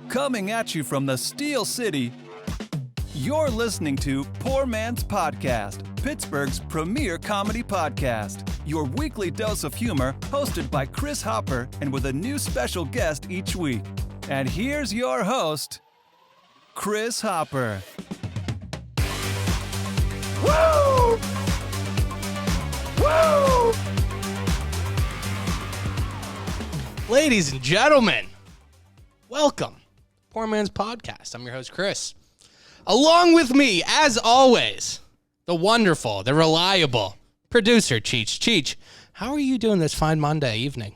Coming at you from the Steel City, you're listening to Poor Man's Podcast, Pittsburgh's premier comedy podcast. Your weekly dose of humor, hosted by Chris Hopper and with a new special guest each week. And here's your host, Chris Hopper. Woo! Woo! Ladies and gentlemen, welcome. Poor Man's Podcast. I'm your host, Chris. Along with me, as always, the wonderful, the reliable producer, Cheech. Cheech, how are you doing this fine Monday evening?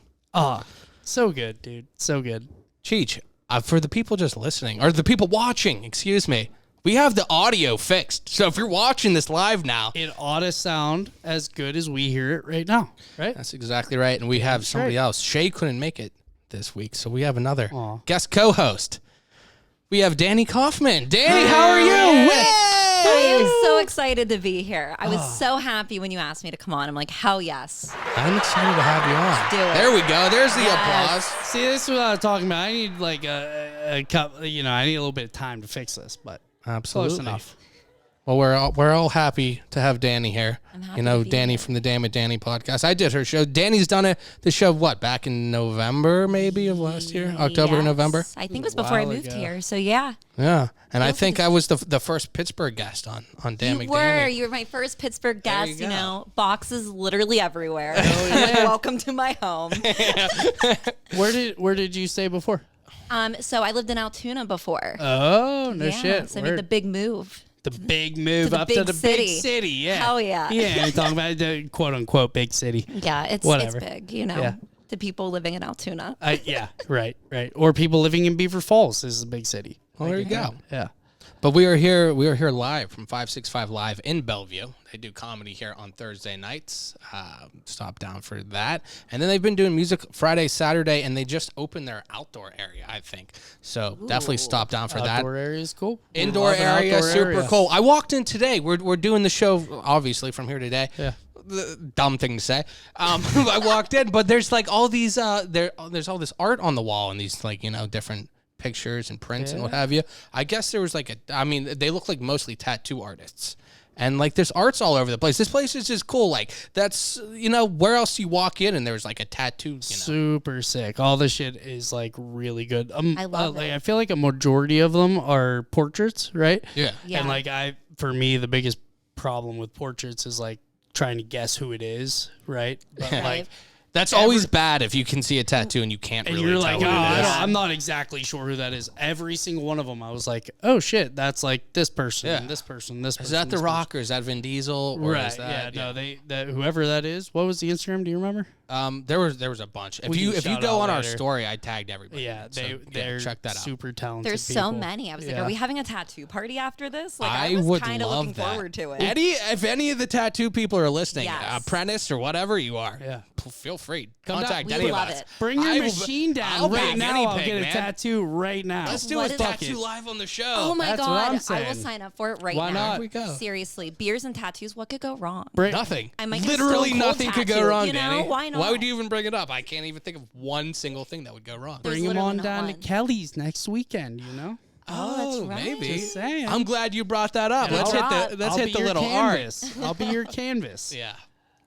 So good, dude. So good. Cheech, for the people just listening, or the people watching, excuse me, we have the audio fixed. So if you're watching this live now, It ought to sound as good as we hear it right now, right? that's exactly right. And we have somebody else. Shay couldn't make it this week, so we have another Aw. guest co-host. We have Danii Kaufman. Danii, how are you? I am so excited to be here. I was so happy when you asked me to come on. I'm like, hell yes. I'm excited to have you on. do it. There we go. There's the Yes. applause. See, this is what I was talking about. I need like a cup, I need a little bit of time to fix this, but Absolutely. close enough. Well, we're all happy to have Danii here. I'm happy You know, to be Danii here. from the Damn It Danii podcast. I did her show. Dani's done the show, back in November maybe of last year? October, Yes. November? I think it was before I while moved ago. here. So yeah. Yeah. And I think I was the first Pittsburgh guest on Damn It You were. Danii. You were my first Pittsburgh There guest. you You go. know, boxes literally everywhere. Like, welcome to my home. Where did you stay before? So I lived in Altoona before. Oh, no yeah, shit. So I made the big move. The big move the up big to the city. big city. Yeah. Hell yeah. Yeah, you're talking about the quote unquote big city. Yeah, it's Whatever. big. You know, Yeah. to people living in Altoona. Yeah, right. Or people living in Beaver Falls. This is a big city. Well, there you go. Yeah. But we are here live from 565 Live in Bellevue. They do comedy here on Thursday nights. Stop down for that. And then they've been doing music Friday, Saturday, and they just opened their outdoor area, I think. So definitely stop down for that. Outdoor area is cool. Indoor Love an area, outdoor super area. cool. I walked in today. We're doing the show, obviously, from here today. Yeah. The dumb thing to say. I walked in, but there's like all these, there's all this art on the wall and these different pictures and prints and what have you. I guess there was they look like mostly tattoo artists. And there's arts all over the place. This place is just cool. That's, where else you walk in and there's a tattoo, Super sick. All this shit is really good. I love it. I feel like a majority of them are portraits, right? Yeah. Yeah. And for me, the biggest problem with portraits is trying to guess who it is, right? But Right. That's always bad if you can see a tattoo and you can't and really you're tell like, what it is. I'm not exactly sure who that is. Every single one of them, I was like, oh shit, that's this person, Yeah. this person, this person. Is that The this Rock or is that Vin Diesel? Or Right. Is that, No, that whoever that is. What was the Instagram? Do you remember? There was a bunch. If We you can shout go out on our later. story, I tagged everybody. Yeah, So, they're check that out. super talented. There's people. so many. I was like, Yeah. are we having a tattoo party after this? I I was would kind of love looking that. forward to it. If any of the tattoo people are listening, Yes. apprentice or whatever you are, Yeah. Feel free. Come down. Contact We any of love us. it. Bring your I will- machine I'll down be a right now. guinea I'll pig, get a man. tattoo right now. Let's do What a is- tattoo live on the show. Oh my That's what god, I'm I will saying. sign up for it right Why now. not? Here we go. Seriously, beers and tattoos. What could go wrong? Nothing. I might get a Literally Stone Cold nothing could go tattoo, wrong, you know? Danii. Why not? Why would you even bring it up? I can't even think of one single thing that would go wrong. There's Bring them literally on not down to one. Kelly's next weekend. You know. Oh, that's right. Maybe. Just saying. I'm glad you brought that up. And Let's I'll- hit the I'll be your little art. canvas. I'll be your canvas. Yeah.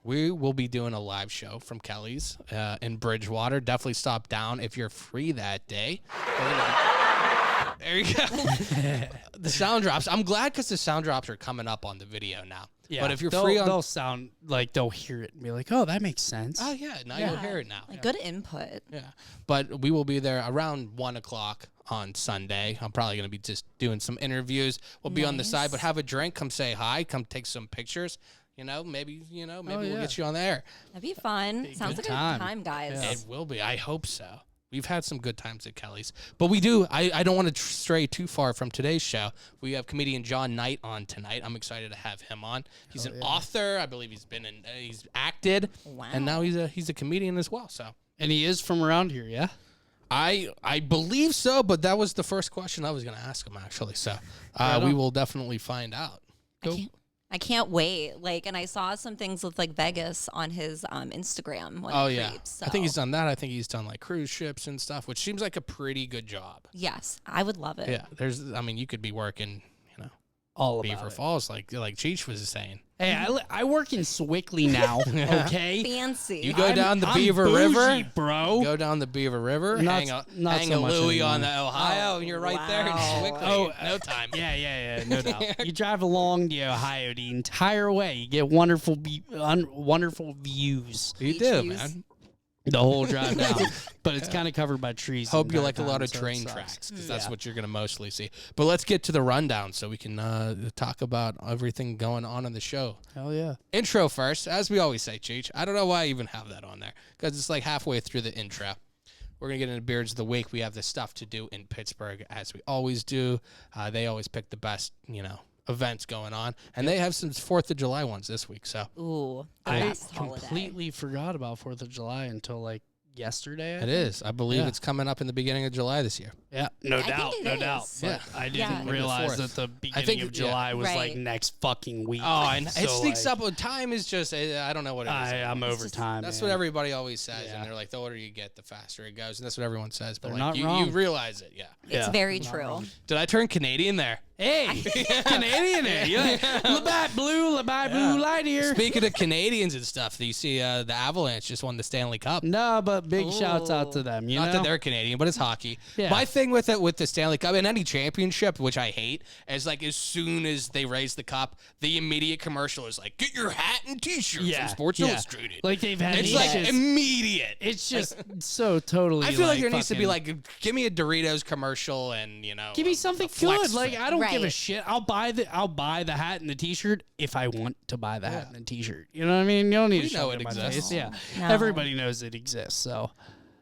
We will be doing a live show from Kelly's in Bridgewater. Definitely stop down if you're free that day. There you go. The sound drops. I'm glad because the sound drops are coming up on the video now. Yeah, But if you're they'll, free on... they'll sound like they'll hear it and be like, "Oh, that makes sense." Oh, yeah. Now you'll hear it now. Like, good input. Yeah. But we will be there around 1 o'clock on Sunday. I'm probably going to be just doing some interviews. We'll be on the side, but have a drink. Come say hi. Come take some pictures. Maybe we'll get you on the air. That'd be fun. Sounds good like time. a good time, guys. Yeah. It will be. I hope so. We've had some good times at Kelly's. But we do. I don't want to stray too far from today's show. We have comedian John Knight on tonight. I'm excited to have him on. He's an author. I believe he's been in. He's acted. Wow. And now he's a comedian as well. So And he is from around here, yeah? I believe so. But that was the first question I was going to ask him actually. So we will definitely find out. I I can't wait. Like, and I saw some things with like Vegas on his Instagram. When Oh it yeah, creeps, I think he's so- done that. I think he's done like cruise ships and stuff, which seems like a pretty good job. Yes, I would love it. Yeah, I mean, you could be working, All Beaver about it. Falls, like Cheech was saying. Hey, I work in Swickley now. Okay. Fancy. You go down the I'm Beaver bougie, River, bro. go down the Beaver River, Not- hang so a much Louie on anymore. the Ohio, and you're right there in wow. Swickley. Oh, No time. Yeah, no doubt. You drive along the Ohio the entire way. You get wonderful views You Beach do, views. man. the whole drive down. But it's kind of covered by trees. Hope the you entire like a lot time, of so it train sucks. tracks, because that's Yeah. what you're going to mostly see. But let's get to the rundown so we can talk about everything going on in the show. Hell yeah. Intro first, as we always say, Cheech. I don't know why I even have that on there, because it's like halfway through the intro. We're going to get into Beards of the Week. We have this stuff to do in Pittsburgh, as we always do. They always pick the best, events going on. And they have some 4th of July ones this week, so Ooh, the I best holiday. completely forgot about 4th of July until like yesterday. I it think. is. I believe Yeah. it's coming up in the beginning of July this year. Yeah, no I think doubt, it no is. doubt. But Yeah. I didn't Yeah. realize Maybe the that the 4th. beginning of yeah. July was like Right. next fucking week. Oh, and So, it sneaks like, up. Time is just, I don't know what it is. I'm It's over just- time. That's man. what everybody always says, Yeah. and they're like, the older you get, the faster it goes, and that's what everyone says. But They're like, not you wrong. realize it, yeah. It's Yeah. very Not true. wrong. Did I turn Canadian there? Hey, Canadian there. Yeah. Labatt Blue, Labatt Blue Light here. Speaking of Canadians and stuff, do you see the Avalanche just won the Stanley Cup? No, but big shouts out to them. You Not know, that they're Canadian, but it's hockey. Yeah. My thing with it, with the Stanley Cup and any championship, which I hate, is like as soon as they raise the cup, the immediate commercial is like, get your hat and T-shirt from Sports Illustrated. Like they've had. it's these like shits- immediate. It's just so totally. I feel like like there needs to be fucking- like, give me a Doritos commercial and Give me something a flex good. Like fit. I don't give a Right. shit. I'll buy the hat and the T-shirt if I want to buy the hat and the T-shirt. You know what I mean? You don't need We to know show it it in my exists. face. Yeah, No. everybody knows it exists. So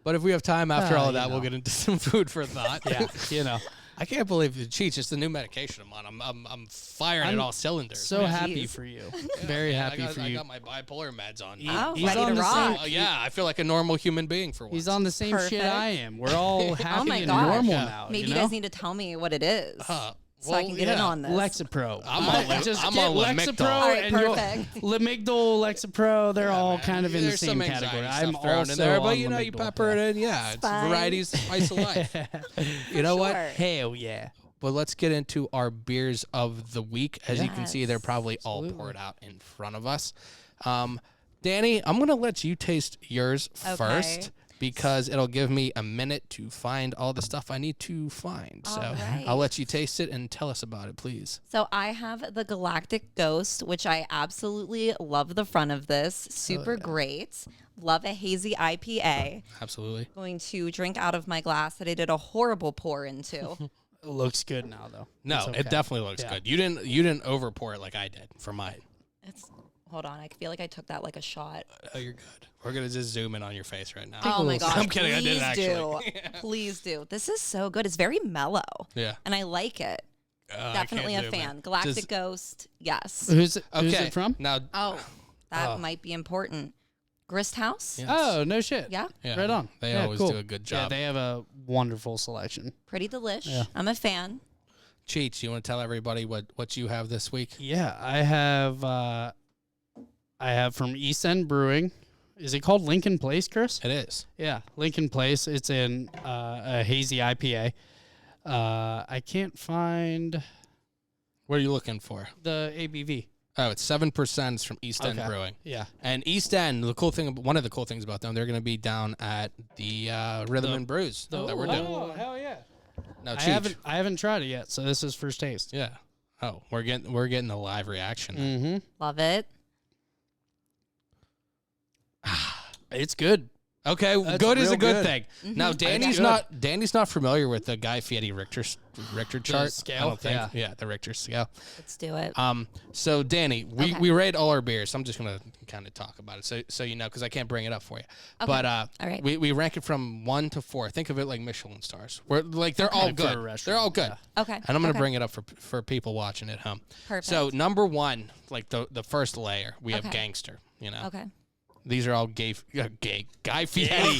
But if we have time after all of you that, we'll know. get into some food for thought. yeah, you know. I can't believe it. Cheech, it's the new medication I'm on. I'm firing at I'm all cylinders. So happy Jeez. for you. Very happy for I you. got my bipolar meds on. Oh, He's ready on to the rock. Oh, yeah, I feel like a normal human being for once. He's on the same shit Perfect. I am. We're all happy my and gosh. normal Yeah. now. Maybe you you know? guys need to tell me what it is. So I can get in yeah. on this. Lexapro. I'm on just I'm get on Lamictal. Lexapro All right, and you'll- perfect. Lamigdal, Lexapro, they're all Man, kind of in the there's same some anxiety category. stuff I'm thrown also in there, but on you know, you Lamictal, pepper yeah. it in. Yeah, it's Fine. varieties, spice of life. You know what? Sure. Hell yeah. But let's get into our beers of the week. As you can see, Yes. they're probably all poured out in front of us. Danny, I'm going to let you taste yours Okay. first because it'll give me a minute to find all the stuff I need to find. So right. I'll let you taste it and tell us about it, please. So I have the Galactic Ghost, which I absolutely love the front of this. Super great. Love a hazy IPA. Absolutely. Going to drink out of my glass that I did a horrible pour into. It looks good now, though. No, It's okay. it definitely looks Yeah. good. You didn't over pour it like I did for mine. Hold on, I feel like I took that like a shot. Oh, you're good. We're gonna just zoom in on your face right now. Oh my gosh! I'm kidding. I Please didn't actually. do. Please do. This is so good. It's very mellow. Yeah. And I like it. I can't Definitely a zoom fan. in. Galactic Just- Ghost. Yes. Who's it Okay. from? Now, Oh, that might be important. Grist House. Yeah. Oh, no shit. Yeah. yeah, Right on. They Yeah, always cool. do a good Yeah, job. they have a wonderful selection. Pretty delish. Yeah. I'm a fan. Cheech, you want to tell everybody what you have this week? Yeah, I have from East End Brewing. Is it called Lincoln Place, Chris? It is. Yeah, Lincoln Place. It's in a hazy IPA. I can't find What are you looking for? the ABV. Oh, it's 7% It's from East End Okay. Brewing. Yeah. And East End, one of the cool things about them, they're going to be down at the Rhythm and Brews that we're doing. Oh, hell yeah. Now, I Cheech. haven't tried it yet, so this is first taste. Yeah. Oh, we're getting the live reaction. Mm-hmm. Love it. It's good. Okay, That's good is real a good good. thing. Now, Danny's good. not familiar with the Guy Fieri Richter chart scale? I don't think. Yeah. Yeah, the Richter scale. Let's do it. So Danny, Okay. we rate all our beers. I'm just gonna kind of talk about it, so you know, because I can't bring it up for you. But All right. we rank it from 1 to 4. Think of it like Michelin stars. We're like they're all Like for a good. restaurant, They're all good. Okay. And I'm gonna Okay. bring it up for people watching at home. Perfect. So number 1, like the first layer, we have Okay. Gangster. You know, Okay. these are all gay Guy Fieri.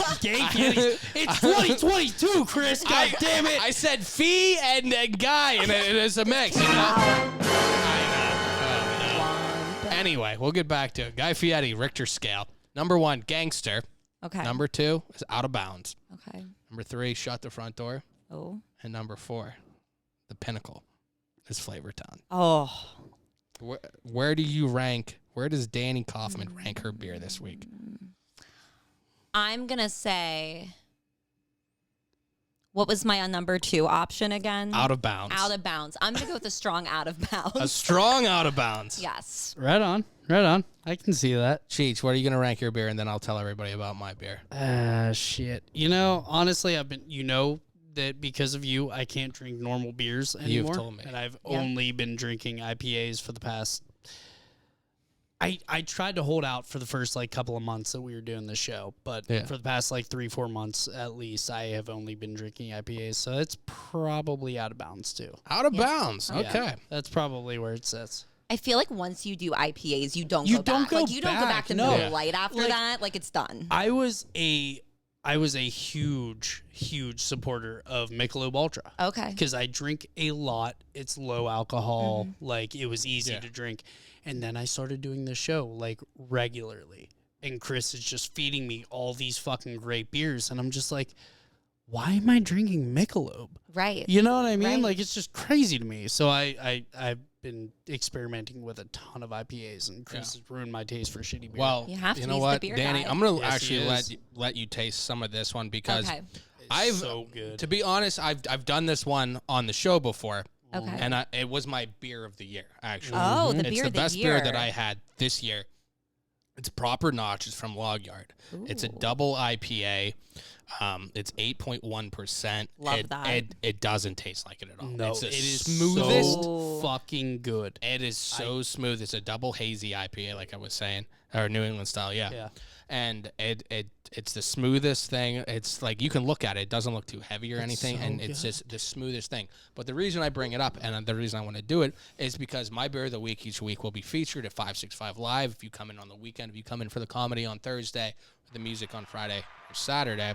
It's 2022, Chris. God damn it. I said fee and Guy, and it's a mix. You know? I know. Anyway, we'll get back to it. Guy Fieri, Richter scale. Number 1, gangster. Okay. Number 2 is out of bounds. Okay. Number 3, shut the front door. Oh. And number 4, the pinnacle is Flavortown. Oh. Where do you rank? Where does Danii Kaufman rank her beer this week? I'm going to say, what was my number 2 option again? Out of bounds. Out of bounds. I'm going to go with a strong out of bounds. A strong out of bounds. Yes. Right on. Right on. I can see that. Cheech, what are you going to rank your beer? And then I'll tell everybody about my beer. Shit. You know, honestly, that because of you, I can't drink normal beers anymore. You've told me. And I've only been drinking IPAs for the past... I tried to hold out for the first, couple of months that we were doing the show. But for the past, 3-4 months, at least, I have only been drinking IPAs. So it's probably out of bounds, too. Out of bounds. Okay. Yeah, that's probably where it sits. I feel like once you do IPAs, you don't go back. You don't go back to Miller Lite after that. It's done. I was a huge supporter of Michelob Ultra. Okay. Because I drink a lot. It's low alcohol. It was easy to drink. And then I started doing the show, regularly. And Chris is just feeding me all these fucking great beers. And I'm just like, why am I drinking Michelob? Right. You know what I mean? Right. It's just crazy to me. So I've been experimenting with a ton of IPAs, and Chris has ruined my taste for shitty beer. Well, You have to know use what, the beer Danii, guide. I'm going to Yes, actually he let you taste some of this one because Okay. so good. to be honest, I've done this one on the show before. Okay. And it was my beer of the year, actually. Oh, the It's beer the of the best year. beer that I had this year. It's Proper Notch. It's from Log Yard. It's a double IPA. It's 8.1%. Love that. It doesn't taste like it at all. No, it's the it is smoothest. so fucking good. It is so smooth. It's a double hazy IPA, like I was saying, or New England style, yeah. And it's the smoothest thing. It's you can look at it. It doesn't look too heavy or anything, so and it's just the smoothest thing. But the reason I bring it up and the reason I want to do it is because my beer of the week each week will be featured at 565 Live. If you come in on the weekend, if you come in for the comedy on Thursday, the music on Friday or Saturday,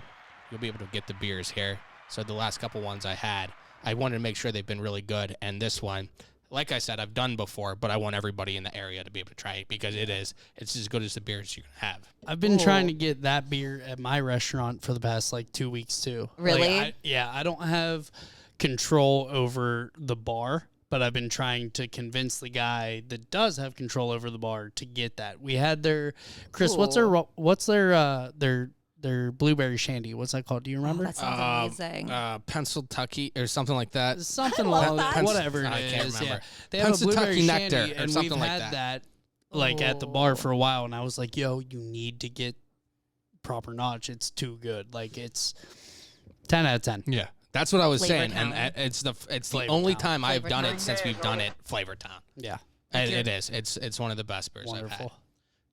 you'll be able to get the beers here. So the last couple ones I had, I wanted to make sure they've been really good, and this one, like I said, I've done before, but I want everybody in the area to be able to try it because it's as good as the beers you can have. I've been trying to get that beer at my restaurant for the past 2 weeks too. Really? I don't have control over the bar, but I've been trying to convince the guy that does have control over the bar to get that. We had their Chris. Cool. What's their blueberry shandy? What's that called? Do you remember? That sounds amazing. Pennsyltucky or something like that. Something love along that. whatever it I is. can't remember. Yeah. They have a blueberry Pennsyltucky nectar shandy, or and something we've like had that. at the bar for a while, and I was like, "Yo, you need to get Proper Notch. It's too good. It's 10 out of 10." Yeah, that's what I was saying, Flavortown. and it's the Flavortown. only time I've done Flavortown. it since we've done it. Flavortown. Yeah, It is. It's one of the best beers I've had. wonderful.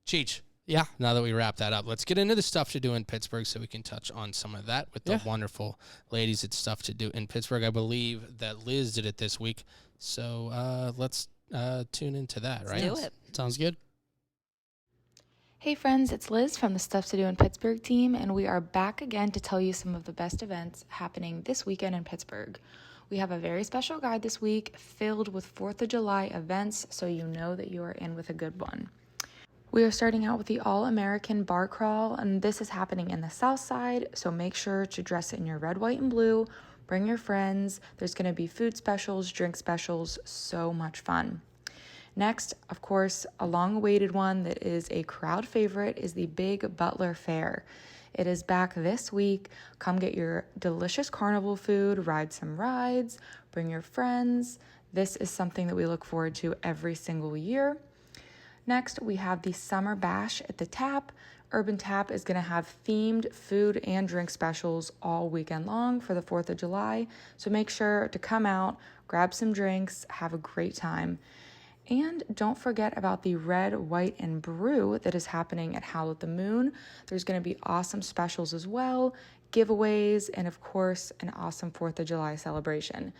Cheech. Yeah. Now that we wrap that up, let's get into the stuff to do in Pittsburgh so we can touch on some of that with the wonderful ladies at Stuff to Do in Pittsburgh. I believe that Liz did it this week. So let's tune into that, right? Let's do it. Sounds good. Hey friends, it's Liz from the Stuff to Do in Pittsburgh team, and we are back again to tell you some of the best events happening this weekend in Pittsburgh. We have a very special guide this week filled with 4th of July events, so you know that you are in with a good one. We are starting out with the All-American Bar Crawl, and this is happening in the South Side, so make sure to dress in your red, white, and blue. Bring your friends. There's going to be food specials, drink specials, so much fun. Next, of course, a long-awaited one that is a crowd favorite is the Big Butler Fair. It is back this week. Come get your delicious carnival food, ride some rides, bring your friends. This is something that we look forward to every single year. Next, we have the Summer Bash at the Tap. Urban Tap is going to have themed food and drink specials all weekend long for the 4th of July. So make sure to come out, grab some drinks, have a great time. And don't forget about the Red, White, and Brew that is happening at Howl at the Moon. There's going to be awesome specials as well, giveaways, and of course, an awesome 4th of July celebration.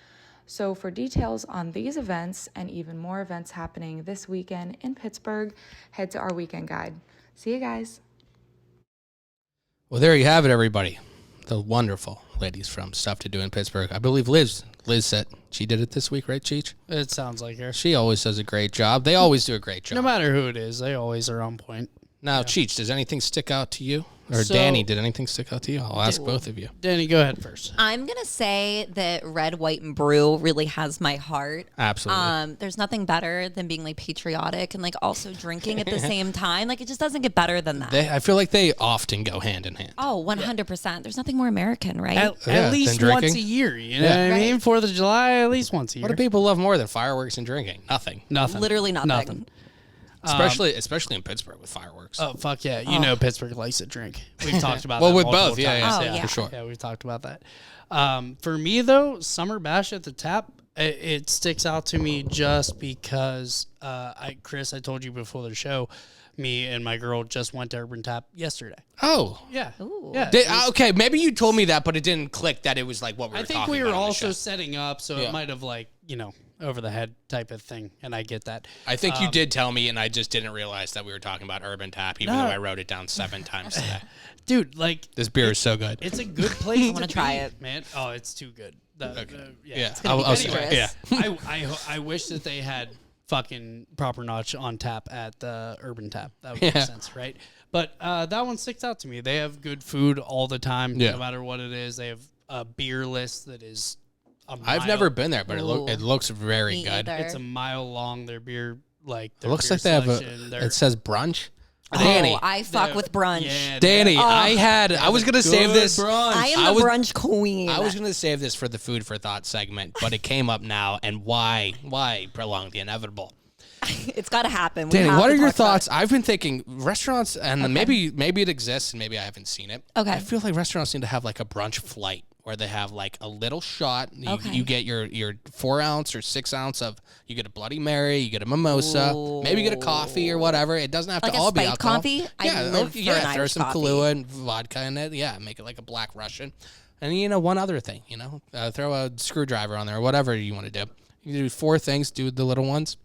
So for details on these events and even more events happening this weekend in Pittsburgh, head to our weekend guide. See you guys. Well, there you have it, everybody. The wonderful ladies from Stuff to Do in Pittsburgh. I believe Liz said she did it this week, right, Cheech? It sounds like her. She always does a great job. They always do a great job. No matter who it is, they always are on point. Now, Cheech, does anything stick out to you? Or Danii, did anything stick out to you? I'll ask both of you. Danii, go ahead first. I'm going to say that Red, White, and Brew really has my heart. Absolutely. There's nothing better than being like patriotic and like also drinking at the same time. Like it just doesn't get better than that. I feel like they often go hand in hand. Oh, 100%. There's nothing more American, right? At least once a year, you know what I mean? 4th of July, at least once a year. What do people love more than fireworks and drinking? Nothing. Literally nothing. Especially in Pittsburgh with fireworks. Oh, fuck yeah. You know Pittsburgh likes to drink. We've talked about well, that with multiple both. times. Yeah, for sure. Yeah, we've talked about that. For me, though, Summer Bash at the Tap, it sticks out to me just because, Chris, I told you before the show, me and my girl just went to Urban Tap yesterday. Oh. Yeah. Ooh. Yeah. Okay, maybe you told me that, but it didn't click that it was like what we were talking about. I think we were on the also show. setting up, so it might have over the head type of thing, and I get that. I think you did tell me, and I just didn't realize that we were talking about Urban Tap, even though I wrote it down 7 times today. Dude, like... This beer is so good. It's a good place I want to try it. man. Oh, it's too good. Yeah. I wish that they had fucking proper notch on tap at the Urban Tap. That would make sense, right? But that one sticks out to me. They have good food all the time, no matter what it is. They have a beer list that is I've never been there, but it looks very good. Either. It's a mile long. Their beer, like it looks like they have it says brunch. Oh, Danii, I fuck with brunch. Yeah, Danii, I was gonna save this. I am the brunch queen. I was gonna save this for the food for thought segment, but it came up now. And why prolong the inevitable? It's got to happen. Danii, what are your thoughts? I've been thinking restaurants, and maybe it exists, and maybe I haven't seen it. Okay. I feel like restaurants need to have like a brunch flight where they have like a little shot. You get your 4 ounce or 6 ounce of. You get a Bloody Mary, you get a mimosa, maybe you get a coffee or whatever. It doesn't have like to all be spiked alcohol. Coffee? Throw some Kahlua and vodka in it. Yeah, make it like a Black Russian, and one other thing. Throw a screwdriver on there or whatever you want to do. You can do 4 things. Do the little ones.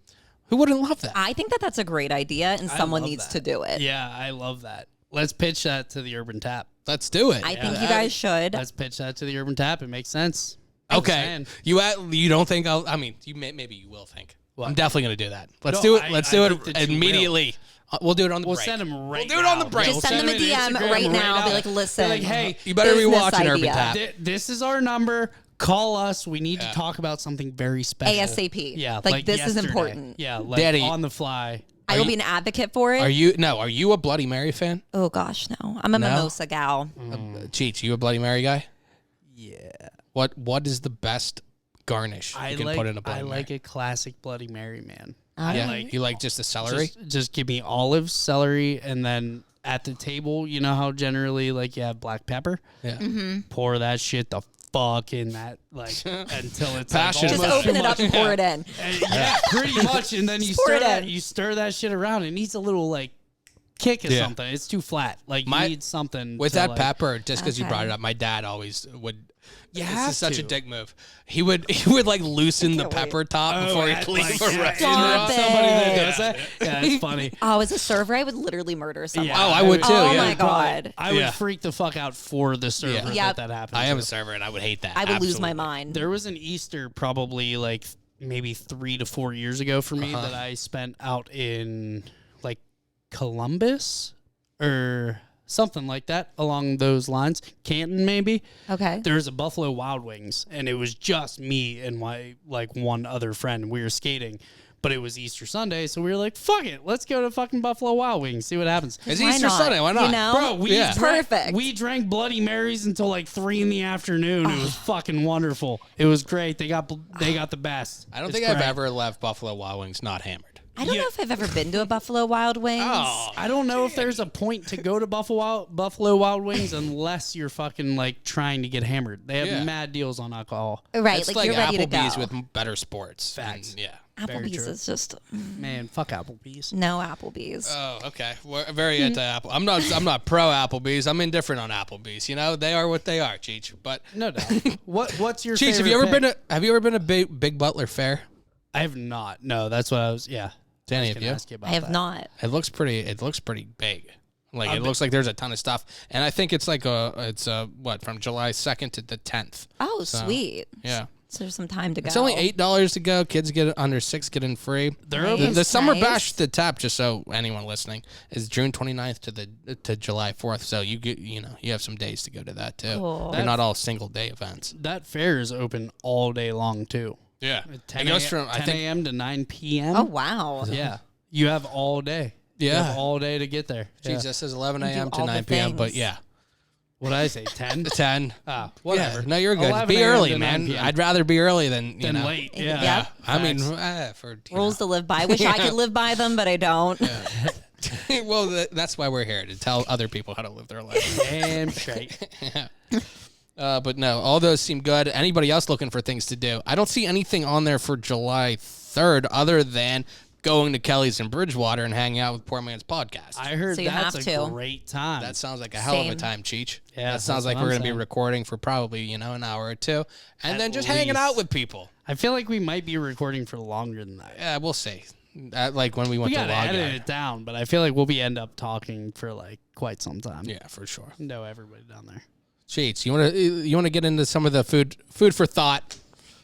Who wouldn't love that? I think that's a great idea, and someone needs to do it. Yeah, I love that. Let's pitch that to the Urban Tap. Let's do it. I think you guys should. Let's pitch that to the Urban Tap. It makes sense. Okay. You don't think I'll? I mean, maybe you will think. What? I'm definitely gonna do that. Let's do it. Let's do think it that you immediately. We'll do it on the break. We'll send them right We'll do it on the break. Just send them a DM right now. Be like, listen. Be like, hey, you better be business watching Urban idea. Tap. This is our number. Call us. We need to talk about something very special. ASAP. Yeah, like this yesterday. is important. Yeah, like Daddy, on the fly. I will be an advocate for it. Are you a Bloody Mary fan? Oh gosh, no. I'm a mimosa gal. Cheech, you a Bloody Mary guy? Yeah. What is the best garnish you can put in a Bloody Mary? I like a classic Bloody Mary, man. You like just the celery? Just give me olives, celery, and then at the table, you know how generally like you have black pepper? Yeah. Pour that shit the fuck in that until it's Passion. like, Just open it up and pour it in. yeah, pretty much. And then you stir that shit around. It needs a little like kick or something. It's too flat. Like you need something with that pepper. Just because you brought it up, my dad always would. This is such a dick move. He would like loosen the pepper top before he cleaned the rest. Stop it. Somebody that does that. Yeah, it's funny. Oh, as a server, I would literally murder someone. Yeah. Oh, I would too. Oh yeah. my god. I would freak the fuck out for the server Yeah. if that happened. I am a server and I would hate that. I would lose my Absolutely. mind. There was an Easter probably like maybe 3 to 4 years ago for me that I spent out in like Columbus or something like that along those lines. Canton maybe. Okay. There was a Buffalo Wild Wings and it was just me and my like one other friend. We were skating. But it was Easter Sunday, so we were like, fuck it. Let's go to fucking Buffalo Wild Wings, see what happens. It's Why Easter not? Sunday. Why not? You know? Bro, perfect. We drank Bloody Marys until like 3 in the afternoon. It was fucking wonderful. It was great. They got the best. I don't It's think I've great. ever left Buffalo Wild Wings not hammered. I don't know if I've ever been to a Buffalo Wild Wings. Oh, I don't know if there's a point to go to Buffalo Wild Wings unless you're fucking like trying to get hammered. They have mad deals on alcohol. Right, It's like you're ready to go. Applebee's with better sports. Facts. And, yeah. Applebee's is just Man, fuck Applebee's. no Applebee's. Oh, okay. We're very into Apple. I'm not pro Applebee's. I'm indifferent on Applebee's. They are what they are, Cheech. But No doubt. What's your Cheech, favorite have you ever been a Big Butler Fair? I have not. No, that's what I was. Yeah. Danii, I was have gonna you? ask you about I have that. not. It looks pretty big. Like it looks like there's a ton of stuff, and I think it's like from July 2nd to the 10th. Oh, So, sweet. Yeah. So there's some time to go. It's only $8 to go. Kids get under 6 get in free. The summer bash, the tap, just so anyone listening, is June 29th to July 4th. So you have some days to go to that too. Cool. They're not all single day events. That fair is open all day long too. Yeah, It goes from 10 a.m. to 9 p.m. Oh, wow. Yeah, you have all day. Yeah. You have all day to get there. Jeez, that says 11 a.m. to all 9 the p.m. But things. yeah. What did I say? 10? 10. Whatever. Yeah. No, you're good. 11 Be a.m. early, to 9 man. p.m. I'd rather be early than late. Yeah. Yep. I mean, Rules to live by. Wish I could live by them, but I don't. well, that's why we're here, to tell other people how to live their life. Damn straight. But no, all those seem good. Anybody else looking for things to do? I don't see anything on there for July 3rd other than going to Kelly's in Bridgewater and hanging out with Poor Man's Podcast. I heard So you that's have a to. great time. That sounds like a hell of a Same. time, Cheech. Yeah, that sounds that's like what we're I'm going to be saying. recording for probably, an hour or two. And At then just hanging out least. with people. I feel like we might be recording for longer than that. Yeah, we'll see. Like when we went We to gotta log edit out. it down, but I feel like we'll be end up talking for like quite some time. Yeah, for sure. Know everybody down there. Cheech, you want to get into some of the food for thought?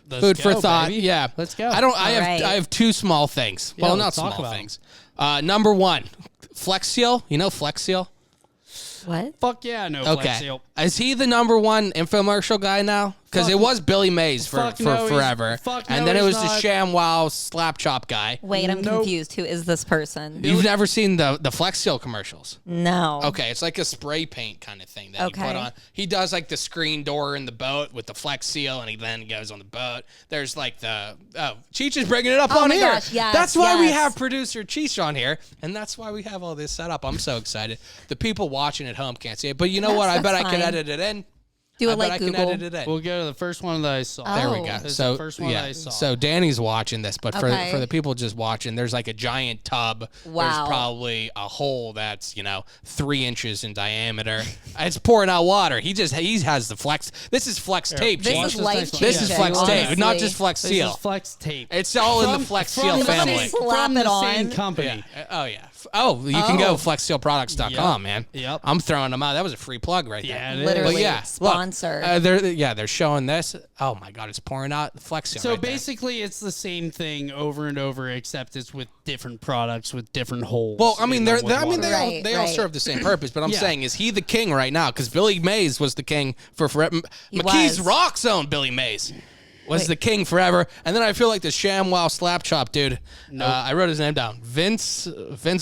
Let's Food for go, thought. baby. Yeah. Let's go. I right. have two small things. Yeah, Well, not let's talk small about things. Number one, Flex Seal. You know Flex Seal? What? Fuck yeah, no Okay. Flex Seal. Is he the number one infomercial guy now? Because Fuck- it was Billy Mays for fuck no, he's- forever. fuck and no, then it he's was the not. ShamWow slap chop guy. Wait, I'm Nope. confused. Who is this person? You've never seen the Flex Seal commercials? No. Okay, it's like a spray paint kind of thing that you put Okay. on. He does like the screen door in the boat with the Flex Seal, and he then goes on the boat. There's like Cheech is bringing it up Oh on my here. gosh, yes, That's why we yes. have producer Cheech on here, and that's why we have all this set up. I'm so excited. The people watching at home can't see it, but you know what? I bet I That's can fine. edit it in. Do I it bet like I can Google. edit it in. We'll go to the first one that I saw. There we Oh. go. This is So the first one yeah, I saw. so Danny's watching this, but Okay. for the people just watching, there's like a giant tub. Wow. There's probably a hole that's 3 inches in diameter. It's pouring out water. He has the flex. This is flex tape. This Cheech. is life changing. This is flex tape, honestly. not just flex This seal. is Flex Tape. It's all in the Flex Seal the family. Same, Slap from it the same on. company. Oh yeah. Oh, you can go Oh. flexsealproducts.com, Yep. man. Yep. I'm throwing them out. That was a free plug right Yeah, there. it Literally. But yeah, Sponsored. look, they're showing this. Oh my God, it's pouring out Flex Seal. So right there. basically, it's the same thing over and over, except it's with different products with different holes. Well, I mean, in they them with all water. Right, they all right. serve the same purpose. But I'm Yeah. saying, is he the king right now? Because Billy Mays was the king for forever. He McKee's was. Rock Zone, Billy Mays was Wait. the king forever. And then I feel like the ShamWow slap chop dude. I wrote his name down. Vince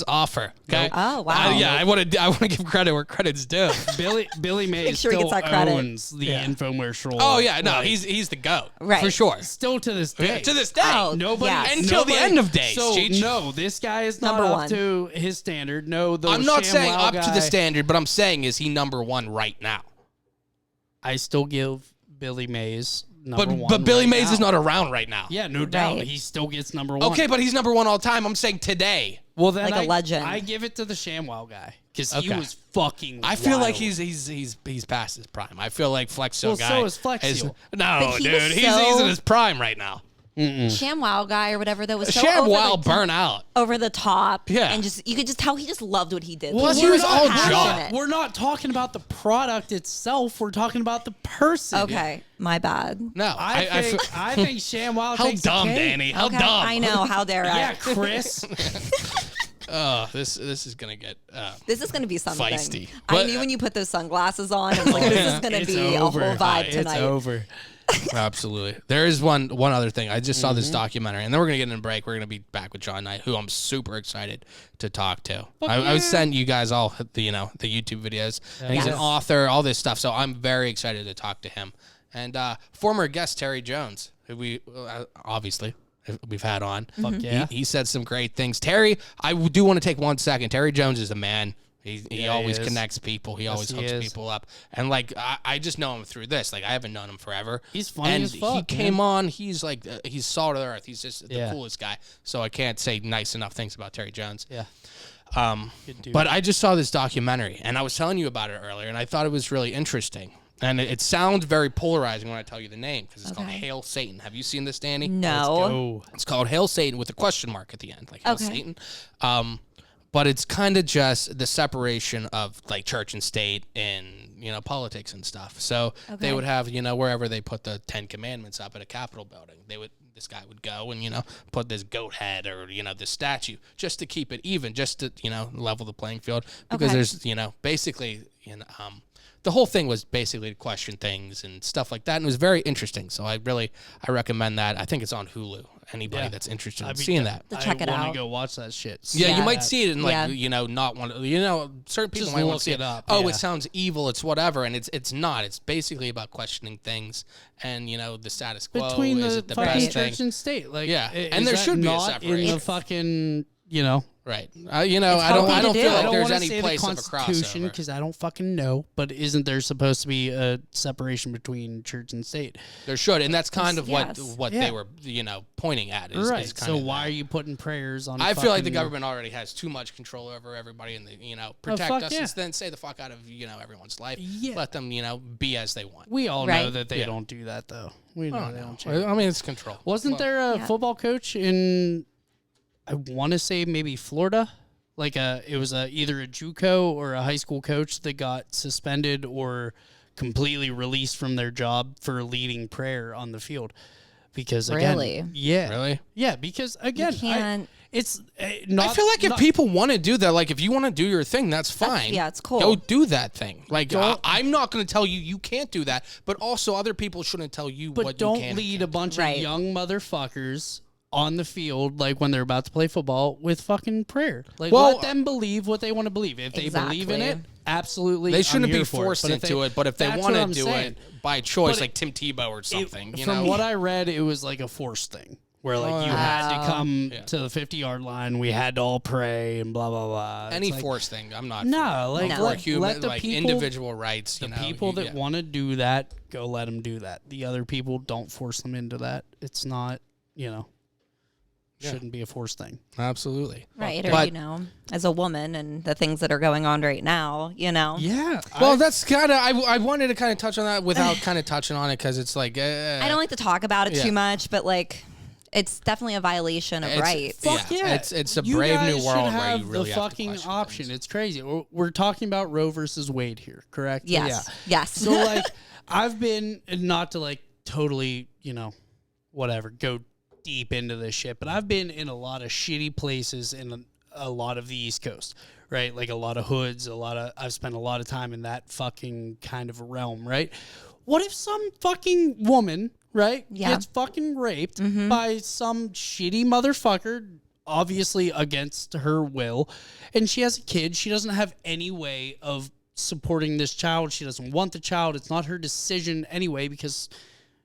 Offer. Okay. Oh, wow. Yeah, I want to give credit where credit's due. Billy Mays sure he still gets that credit. owns the infomercial. Oh yeah, no, like, he's the goat. Right. For sure. still to this day. Yeah, to this day. Oh, Nobody yeah. Until the nobody- end of days, So Cheech. no, this guy is not Number up one. to his standard. No, the I'm not saying ShamWow up to the guy- standard, but I'm saying is he number one right now? I still give Billy Mays number one. But Billy right Mays now. is not around right now. Yeah, no doubt. Right. He still gets number one. Okay, but he's number one all the time. I'm saying today. well then Like a legend. I give it to the ShamWow guy because he Okay. was fucking. I feel like wild. he's past his prime. I feel like Flex Seal Well, guy. so is Flex Seal. No, But he dude, was he's so- in his prime right now. ShamWow guy or whatever that was so ShamWow burn out. over the top. Yeah. And just you could just tell he just loved what he did. Well, Like, he was all passionate. We're not talking about the product itself. We're talking about the person. Okay, my bad. No, I think ShamWow how takes the dumb, cake. Danny. How Okay, dumb. I know. How dare I? Yeah, Chris. Oh, this is gonna get. This is going to be something. Feisty. I But- knew when you put those sunglasses on, I was like, this is going to It's be over. a whole vibe tonight. It's over. Absolutely. There is one other thing. I just saw Mm-hmm. this documentary, and then we're gonna get in a break. We're gonna be back with John Knight, who I'm super excited to talk to. I would send you guys all the YouTube videos. And he's an Yes. author, all this stuff. So I'm very excited to talk to him. And former guest Terry Jones, who we obviously we've had on. Fuck yeah. He said some great things. Terry, I do want to take 1 second. Terry Jones is a man. He Yeah, always he is. connects people. He always he hooks is. people up. And like I just know him through this. Like I haven't known him forever. He's funny and as fuck, he came on. He's like he's salt of the earth. He's just the Yeah. coolest guy. So I can't say nice enough things about Terry Jones. Yeah. Good dude. But I just saw this documentary, and I was telling you about it earlier, and I thought it was really interesting. And it sounds very polarizing when I tell you the name because it's called Okay. Hail Satan. Have you seen this, Danny? No. Oh, It's called Hail Satan with a question mark at the end, like Hail Okay. Satan. but it's kind of just the separation of like church and state and, you know, politics and stuff. So they would have, you know, wherever they put the 10 Commandments up at a Capitol building, this guy would go and, you know, put this goat head or, you know, this statue just to keep it even, just to, you know, level the playing field, because there's, you know, basically, you know, the whole thing was basically to question things and stuff like that, and it was very interesting. So I recommend that. I think it's on Hulu. Anybody that's interested in seeing that, check it out. I want to go watch that shit. Yeah, you might see it and like you know not want to. You know, certain people Just might want look to see it up, Oh, yeah. it sounds evil. It's whatever, and it's not. It's basically about questioning things and, you know, the status quo. Between is the it the fucking best church thing? and state, like And there should be a not separation. in the fucking, you know. Right. You know, It's I don't healthy to feel do. like I there's don't any say place the of a Constitution crossover. because I don't fucking know. But isn't there supposed to be a separation between church and state? There should, and that's kind of what Yeah. they were, you know, pointing at. Is Right. kind So of why that. are you putting prayers on? I feel like the fucking- government already has too much control over everybody, and they, you know, protect fuck us yeah. and then say the fuck out of, you know, everyone's life. Yeah. Let them, you know, be as they want. We all know Right. that they Yeah. don't do that though. We know I they don't don't. know. change. I mean, it's control. Wasn't there a football coach in? I want to say maybe Florida. Like it was either a JUCO or a high school coach that got suspended or completely released from their job for leading prayer on the field. Because again, Really? yeah, Really? yeah. Because again, can't- it's not. I feel like if not- people want to do that, like if you want to do your thing, that's fine. yeah, it's cool. Go do that thing. Like Don't- I'm not going to tell you you can't do that, but also other people shouldn't tell you but what don't you can. lead a bunch Right. of young motherfuckers on the field like when they're about to play football with fucking prayer. Like Well, let them believe what they want to believe. If they believe in it, Exactly. absolutely. They I'm shouldn't be here for forced But if into it, but if they that's want what to I'm do saying. it by choice, But like Tim Tebow or something, you From know. what I read, it was like a forced thing where like you had to come to the 50-yard line. We had to all pray and blah blah blah. Any It's like, force thing, I'm not. No, like for let, human, let the like people, individual rights. the You know, people that yeah. want to do that, go let them do that. The other people, don't force them into that. It's not, you know, shouldn't be a forced thing. Absolutely. Right. Or, But- you know, as a woman and the things that are going on right now, you know. Yeah. Well, that's kind of. I wanted to kind of touch on that without kind of touching on it because it's like. I don't like to talk about it Yeah. too much, but like it's definitely a violation of rights. Fuck yeah. It's a You brave guys new should world where have you really the have to fucking question option. things. It's crazy. We're talking about Roe versus Wade here, correct? Yes. Yeah. Yes. So like I've been, not to like totally, you know, whatever, go deep into this shit, but I've been in a lot of shitty places in a lot of the East Coast, right? Like a lot of hoods, I've spent a lot of time in that fucking kind of realm, right? What if some fucking woman, right, gets fucking raped by some shitty motherfucker, obviously against her will, and she has a kid, she doesn't have any way of supporting this child, she doesn't want the child, it's not her decision anyway, because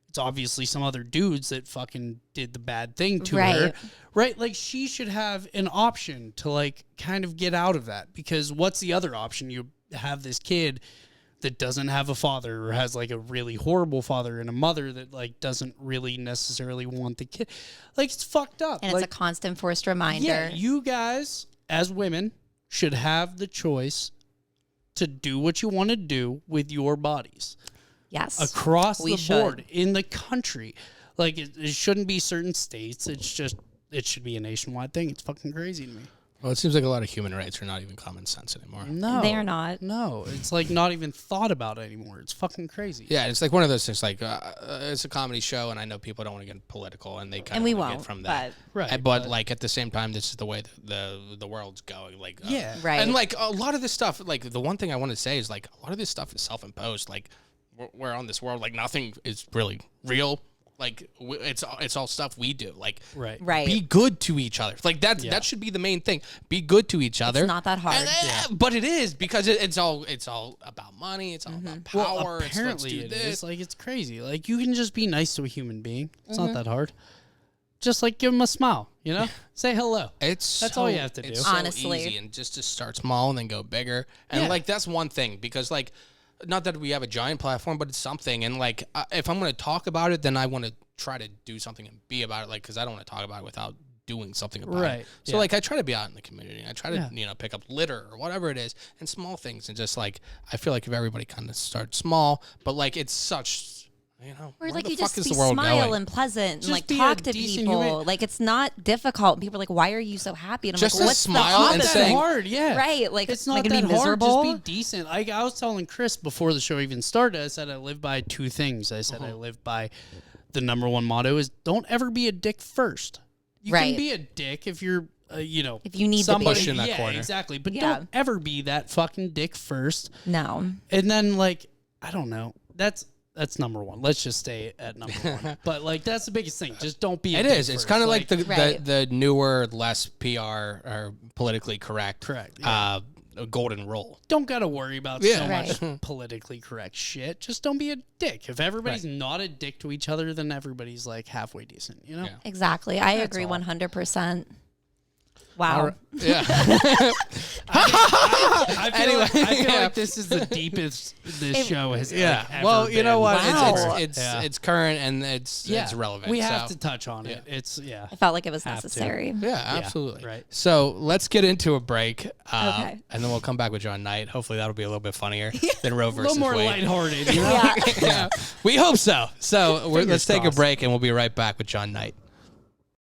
it's obviously some other dudes that fucking did the bad thing to her. Right? Like, she should have an option to, like, kind of get out of that. Because what's the other option? You have this kid that doesn't have a father or has, like, a really horrible father and a mother that, like, doesn't really necessarily want the kid. Like, it's fucked up. and like, it's a constant forced reminder. yeah, you guys, as women, should have the choice to do what you want to do with your bodies. Yes. Across We the should. board in the country. Like, it shouldn't be certain states. It's just, it should be a nationwide thing. It's fucking crazy to me. Well, it seems like a lot of human rights are not even common sense anymore. No. They are not. No. It's like not even thought about anymore. It's fucking crazy. Yeah, it's like one of those things. Like it's a comedy show, and I know people don't want to get political, and they kind And of we get won't. from that. Right. But like at the same time, this is the way the world's going. Like Yeah. Right. and like a lot of this stuff. Like the one thing I want to say is like a lot of this stuff is self-imposed. Like we're on this world. Like nothing is really real. Like it's all stuff we do. Like Right. Right. be good to each other. Like that should be the main thing. Be good to each other. It's not that hard. And, but it is because it's all about money. It's all about power. Well, apparently it's, let's do it this. is. Like, it's crazy. Like, you can just be nice to a human being. It's not that hard. Just, like, give them a smile, you know? Say hello. That's all you have to do. It's Honestly. so easy, and just to start small and then go bigger. And Yeah. like that's one thing because like, not that we have a giant platform, but it's something. And like, if I'm going to talk about it, then I want to try to do something and be about it. Like, because I don't want to talk about it without doing something about Right. it. So Yeah. like, I try to be out in the community. I try to Yeah. pick up litter or whatever it is, and small things, and just like I feel like if everybody kind of starts small, but like it's such. You know, Or where like the you fuck just is be the world smile going? and pleasant and Just like be talk a to decent people. human. Like it's not difficult. And people are like, why are you so happy? And I'm Just like, to what's smile the and Not opposite? that saying- hard, yeah. Right, like, it's am I not gonna that be hard. miserable? Just be decent. I was telling Chris before the show even started. I said I live by two things. I said I live by the number one motto is don't ever be a dick first. You Right. can be a dick if you're, If you need to somebody. Push in that yeah, corner. exactly. But Yeah. don't ever be that fucking dick first. No. And then like I don't know. That's number one. Let's just stay at number one. But like that's the biggest thing. Just don't be. It is. It's kind of like the, Right. the newer, less PR or politically correct. Correct, Golden rule. don't gotta worry about Yeah. so Right. much politically correct shit. Just don't be a dick. If everybody's not a dick to each other, then everybody's like halfway decent. You know. Yeah. Exactly. I That's agree all. 100%. Wow. All right. Yeah. I feel yeah. like this is the deepest this show has Yeah. like, ever Well, you know been. what? Wow. It's current and it's relevant. We have so. to touch on it. It's I felt like it was Have to. necessary. Yeah, absolutely. right. So let's get into a break. Okay. And then we'll come back with John Knight. Hopefully that'll be a little bit funnier than Roe A versus little more Wade. lighthearted. You know? Yeah. Yeah. We hope so. So let's take a crossed. break and we'll be right back with John Knight.